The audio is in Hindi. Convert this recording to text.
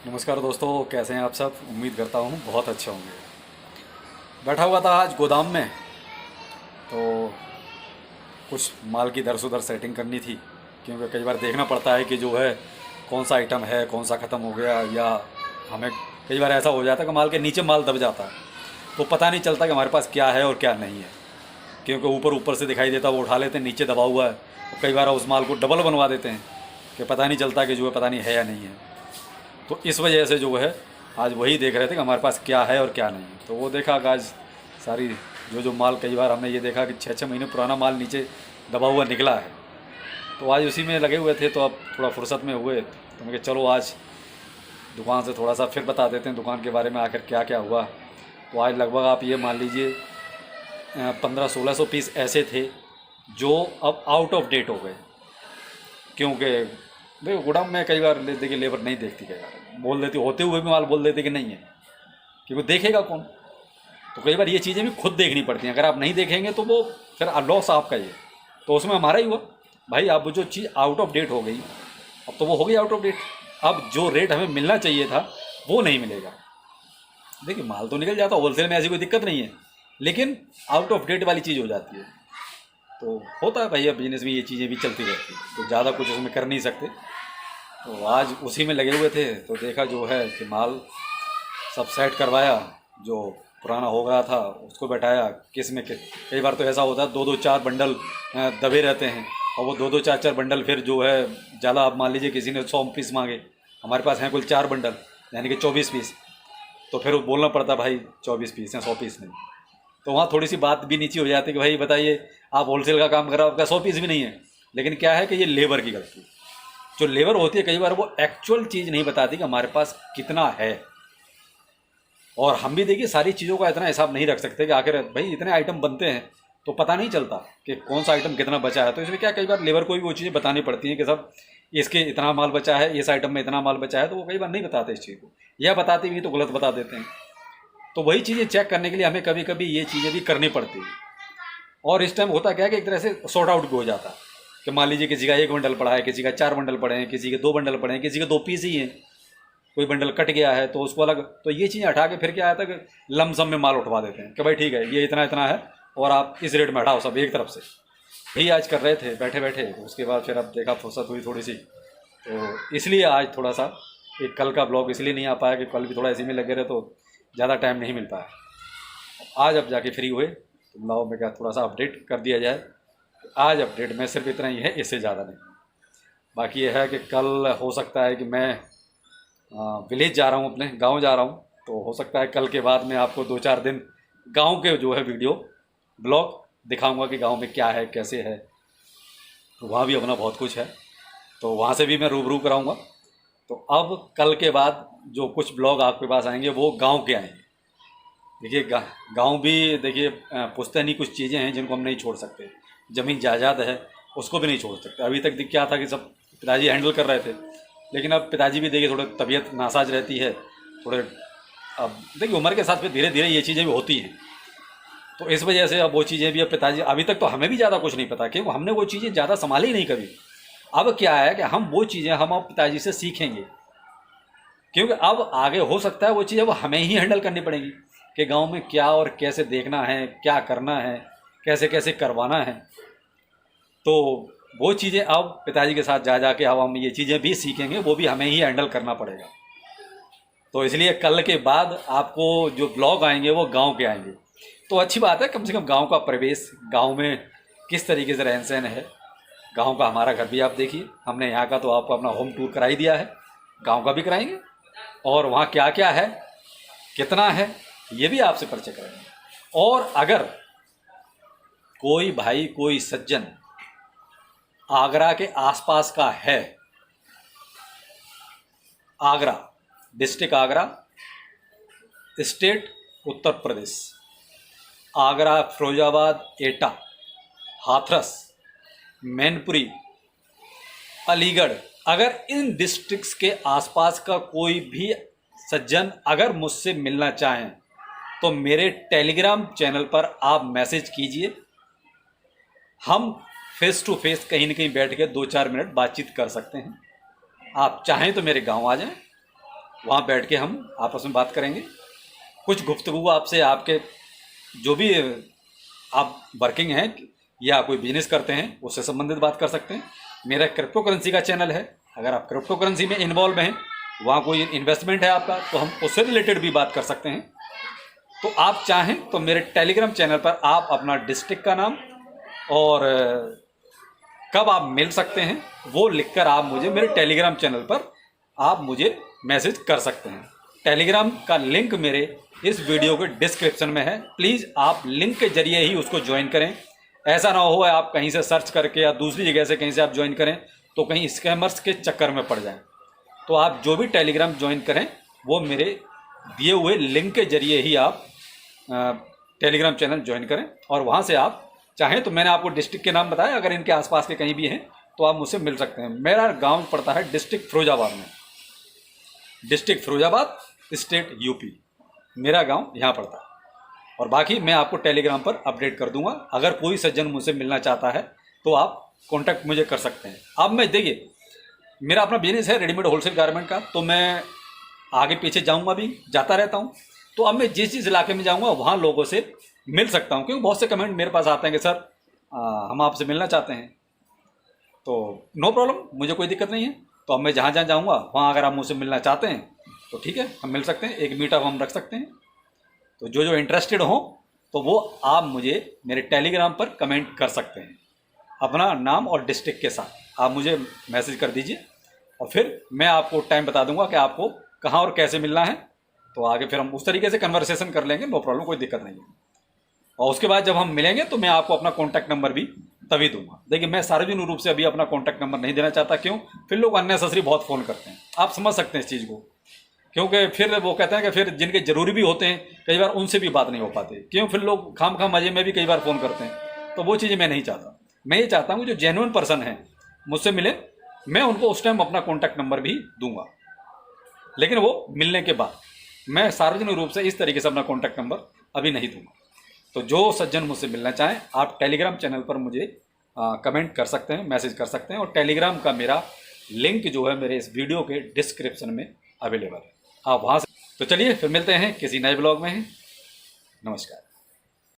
नमस्कार दोस्तों, कैसे हैं आप सब। उम्मीद करता हूँ बहुत अच्छे होंगे। बैठा हुआ था आज गोदाम में, तो कुछ माल की इधर से उधर सेटिंग करनी थी, क्योंकि कई बार देखना पड़ता है कि जो है कौन सा आइटम है, कौन सा ख़त्म हो गया, या हमें कई बार ऐसा हो जाता है कि माल के नीचे माल दब जाता है, तो पता नहीं चलता कि हमारे पास क्या है और क्या नहीं है। क्योंकि ऊपर ऊपर से दिखाई देता, वो उठा लेते हैं, नीचे दबा हुआ है, और कई बार उस माल को डबल बनवा देते हैं कि पता नहीं चलता कि जो है पता नहीं है या नहीं है। तो इस वजह से जो है आज वही देख रहे थे कि हमारे पास क्या है और क्या नहीं है। तो वो देखा कि आज सारी जो माल, कई बार हमने ये देखा कि 6-6 महीने पुराना माल नीचे दबा हुआ निकला है, तो आज उसी में लगे हुए थे। तो अब थोड़ा फुर्सत में हुए तो मैं चलो आज दुकान से थोड़ा सा फिर बता देते हैं दुकान के बारे में, आखिर क्या क्या हुआ। तो आज लगभग आप ये मान लीजिए 1500-1600 पीस ऐसे थे जो अब आउट ऑफ डेट हो गए। क्योंकि देखो गोडाउन में कई बार देखिए लेबर नहीं देखती, कई बार बोल देती, होते हुए भी माल बोल देती कि नहीं है, क्योंकि देखेगा कौन। तो कई बार ये चीज़ें भी खुद देखनी पड़ती हैं। अगर आप नहीं देखेंगे तो वो फिर लॉस आपका ही है। तो उसमें हमारा ही हुआ भाई। अब जो चीज़ आउट ऑफ डेट हो गई, अब तो वो हो गई आउट ऑफ डेट। अब जो रेट हमें मिलना चाहिए था वो नहीं मिलेगा। देखिए माल तो निकल जाता, होलसेल में ऐसी कोई दिक्कत नहीं है, लेकिन आउट ऑफ डेट वाली चीज़ हो जाती है। तो होता है भैया, बिजनेस में ये चीज़ें भी चलती रहती है, तो ज़्यादा कुछ उसमें कर नहीं सकते। तो आज उसी में लगे हुए थे, तो देखा जो है कि माल सब सेट करवाया। जो पुराना हो गया था उसको बैठाया, किस में कई बार तो ऐसा होता है 2-2 4 बंडल दबे रहते हैं, और वो 2-2 4-4 बंडल फिर जो है ज़्यादा, आप मान लीजिए किसी ने 100 पीस मांगे, हमारे पास हैं कुल 4 बंडल, यानी कि 24 पीस। तो फिर वो बोलना पड़ता भाई 24 पीस हैं, 100 पीस नहीं। तो वहाँ थोड़ी सी बात भी नीची हो जाती है कि भाई बताइए, आप होलसेल का काम कर रहे हो, आपका 100 पीस भी नहीं है। लेकिन क्या है कि ये लेबर की गलती, जो लेबर होती है कई बार वो एक्चुअल चीज़ नहीं बताती कि हमारे पास कितना है। और हम भी देखिए सारी चीज़ों का इतना हिसाब नहीं रख सकते कि आखिर भाई इतने आइटम बनते हैं तो पता नहीं चलता कि कौन सा आइटम कितना बचा है। तो इसलिए क्या, कई बार लेबर को भी वो चीज़ें बतानी पड़ती हैं कि सब इसके इतना माल बचा है, इस आइटम में इतना माल बचा है। तो वो कई बार नहीं बताते इस चीज़ को, या बताते भी तो गलत बता देते हैं। तो वही चीज़ें चेक करने के लिए हमें कभी कभी ये चीज़ें भी करनी पड़ती है। और इस टाइम होता क्या है कि एक तरह से सॉर्ट आउट भी हो जाता है कि मान लीजिए किसी का 1 बंडल पड़ा है, किसी का 4 बंडल पड़े हैं, किसी के 2 बंडल पड़े हैं, किसी के 2 पीस ही हैं, कोई बंडल कट गया है तो उसको अलग। तो ये चीज़ें हटा के फिर क्या आता है कि लमसम में माल उठवा देते हैं कि भाई ठीक है ये इतना इतना है और आप इस रेट में हटाओ सब एक तरफ से। यही आज कर रहे थे बैठे बैठे। तो उसके बाद फिर अब देखा फुर्सत हुई थोड़ी सी, तो इसलिए आज थोड़ा सा एक कल का ब्लॉग इसलिए नहीं आ पाया कि कल भी थोड़ा इसी में लगे रहे तो ज़्यादा टाइम नहीं मिल पाया। आज अब जाके फ्री हुए तो लाओ मैं क्या थोड़ा सा अपडेट कर दिया जाए। आज अपडेट में सिर्फ इतना ही है, इससे ज़्यादा नहीं। बाकी ये है कि कल हो सकता है कि मैं विलेज जा रहा हूँ, अपने गांव जा रहा हूँ। तो हो सकता है कल के बाद में आपको 2-4 दिन गांव के जो है वीडियो ब्लॉग दिखाऊंगा कि गांव में क्या है कैसे है। तो वहाँ भी अपना बहुत कुछ है, तो वहाँ से भी मैं रूबरू कराऊंगा। तो अब कल के बाद जो कुछ ब्लॉग आपके पास आएंगे वो गांव के आएंगे। देखिए गांव भी देखिए पुश्तैनी कुछ चीज़ें हैं जिनको हम नहीं छोड़ सकते। ज़मीन जायदाद है उसको भी नहीं छोड़ सकते। अभी तक क्या था कि सब पिताजी हैंडल कर रहे थे, लेकिन अब पिताजी भी देखिए थोड़े तबीयत नासाज रहती है थोड़े। अब देखिए उम्र के साथ फिर धीरे धीरे ये चीज़ें भी होती हैं। तो इस वजह से अब वो चीज़ें भी, अब पिताजी, अभी तक तो हमें भी ज़्यादा कुछ नहीं पता क्योंकि हमने वो चीज़ें ज़्यादा संभाली ही नहीं कभी। अब क्या है कि हम वो चीज़ें हम अब पिताजी से सीखेंगे, क्योंकि अब आगे हो सकता है वो चीज़ अब हमें ही हैंडल करनी पड़ेगी कि गांव में क्या और कैसे देखना है, क्या करना है, कैसे कैसे करवाना है। तो वो चीज़ें अब पिताजी के साथ जा जाके अब हम ये चीज़ें भी सीखेंगे, वो भी हमें ही हैंडल करना पड़ेगा। तो इसलिए कल के बाद आपको जो ब्लॉग आएंगे वो गांव के आएंगे। तो अच्छी बात है, कम से कम गांव का परिवेश, गांव में किस तरीके से रहन सहन है। गांव का हमारा घर भी आप देखिए, हमने यहाँ का तो आपको अपना होम टूर करा ही दिया है, गांव का भी कराएंगे। और वहाँ क्या क्या है, कितना है, ये भी आपसे परिचय कराएंगे। और अगर कोई भाई, कोई सज्जन आगरा के आसपास का है, आगरा डिस्ट्रिक्ट, आगरा स्टेट उत्तर प्रदेश, आगरा, फिरोजाबाद, एटा, हाथरस, मैनपुरी, अलीगढ़, अगर इन डिस्ट्रिक्ट्स के आसपास का कोई भी सज्जन अगर मुझसे मिलना चाहें तो मेरे टेलीग्राम चैनल पर आप मैसेज कीजिए। हम फेस टू फेस कहीं ना कहीं बैठ के 2-4 मिनट बातचीत कर सकते हैं। आप चाहें तो मेरे गांव आ जाएं, वहाँ बैठ के हम आपस में बात करेंगे। कुछ गुफ्तगू आपसे, आपके जो भी आप वर्किंग हैं या कोई बिजनेस करते हैं उससे संबंधित बात कर सकते हैं। मेरा क्रिप्टो करेंसी का चैनल है, अगर आप क्रिप्टो करेंसी में इन्वॉल्व हैं, वहाँ कोई इन्वेस्टमेंट है आपका, तो हम उससे रिलेटेड भी बात कर सकते हैं। तो आप चाहें तो मेरे टेलीग्राम चैनल पर आप अपना डिस्ट्रिक्ट का नाम और कब आप मिल सकते हैं वो लिखकर आप मुझे मेरे टेलीग्राम चैनल पर आप मुझे मैसेज कर सकते हैं। टेलीग्राम का लिंक मेरे इस वीडियो के डिस्क्रिप्शन में है, प्लीज़ आप लिंक के जरिए ही उसको ज्वाइन करें। ऐसा ना हो आप कहीं से सर्च करके या दूसरी जगह से कहीं से आप ज्वाइन करें तो कहीं स्कैमर्स के चक्कर में पड़ जाएं। तो आप जो भी टेलीग्राम ज्वाइन करें वो मेरे दिए हुए लिंक के जरिए ही आप टेलीग्राम चैनल ज्वाइन करें, और वहाँ से आप चाहें तो मैंने आपको डिस्ट्रिक्ट के नाम बताया, अगर इनके आसपास के कहीं भी हैं तो आप मुझसे मिल सकते हैं। मेरा गांव पड़ता है डिस्ट्रिक्ट फिरोजाबाद में, डिस्ट्रिक्ट फिरोजाबाद, स्टेट यूपी, मेरा गांव यहाँ पड़ता है। और बाकी मैं आपको टेलीग्राम पर अपडेट कर दूंगा। अगर कोई सज्जन मुझसे मिलना चाहता है तो आप कॉन्टैक्ट मुझे कर सकते हैं। अब मैं देखिए, मेरा अपना बिजनेस है रेडीमेड होलसेल गारमेंट का, तो मैं आगे पीछे जाऊँगा भी, जाता रहता हूँ। तो अब मैं जिस इलाके में जाऊँगा वहाँ लोगों से मिल सकता हूँ, क्योंकि बहुत से कमेंट मेरे पास आते हैं कि सर हम आपसे मिलना चाहते हैं। तो नो प्रॉब्लम, मुझे कोई दिक्कत नहीं है। तो अब मैं जहाँ जहाँ जाऊँगा वहाँ अगर आप मुझसे मिलना चाहते हैं तो ठीक है, हम मिल सकते हैं, एक मीटअप हम रख सकते हैं। तो जो जो इंटरेस्टेड हो तो वो आप मुझे मेरे टेलीग्राम पर कमेंट कर सकते हैं, अपना नाम और डिस्ट्रिक्ट के साथ आप मुझे मैसेज कर दीजिए, और फिर मैं आपको टाइम बता दूंगा कि आपको कहाँ और कैसे मिलना है। तो आगे फिर हम उस तरीके से कन्वर्सेशन कर लेंगे, नो प्रॉब्लम, कोई दिक्कत नहीं है। और उसके बाद जब हम मिलेंगे तो मैं आपको अपना कॉन्टैक्ट नंबर भी तभी दूंगा। देखिए, मैं सार्वजनिक रूप से अभी अपना कॉन्टैक्ट नंबर नहीं देना चाहता, क्यों, फिर लोग अननेसेसरी बहुत फ़ोन करते हैं, आप समझ सकते हैं इस चीज़ को, क्योंकि फिर वो कहते हैं कि फिर जिनके ज़रूरी भी होते हैं कई बार उनसे भी बात नहीं हो पाती, क्यों, फिर लोग खाम मजे में भी कई बार फ़ोन करते हैं। तो वो चीज़ें मैं नहीं चाहता। मैं ये चाहता हूँ जो जेन्युइन पर्सन है मुझसे मिले, मैं उनको उस टाइम अपना कॉन्टैक्ट नंबर भी दूंगा, लेकिन वो मिलने के बाद। मैं सार्वजनिक रूप से इस तरीके से अपना कॉन्टैक्ट नंबर अभी नहीं दूंगा। तो जो सज्जन मुझसे मिलना चाहें आप टेलीग्राम चैनल पर मुझे कमेंट कर सकते हैं, मैसेज कर सकते हैं, और टेलीग्राम का मेरा लिंक जो है मेरे इस वीडियो के डिस्क्रिप्शन में अवेलेबल है, आप वहाँ से। तो चलिए फिर मिलते हैं किसी नए ब्लॉग में। नमस्कार।